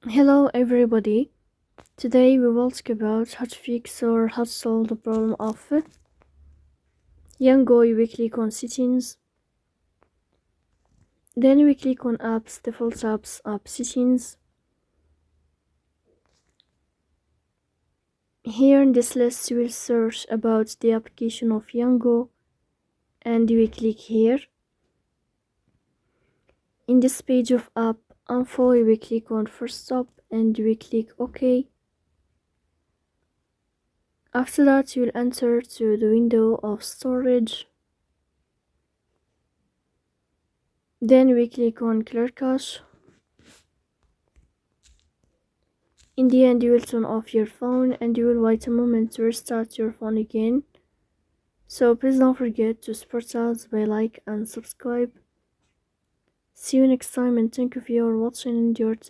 Hello everybody. Today we will talk about how to fix or how to solve the problem of Yango. We click on settings, then we click on apps, default apps, app settings. Here in this list we will search about the application of Yango and we click here. In this page of app info we click on first stop and we click OK. After that you will enter to the window of storage. Then we click on clear cache. In the end, you will turn off your phone and you will wait a moment to restart your phone again. So please don't forget to support us by like and subscribe. See you next time and thank you for your watching and your attention.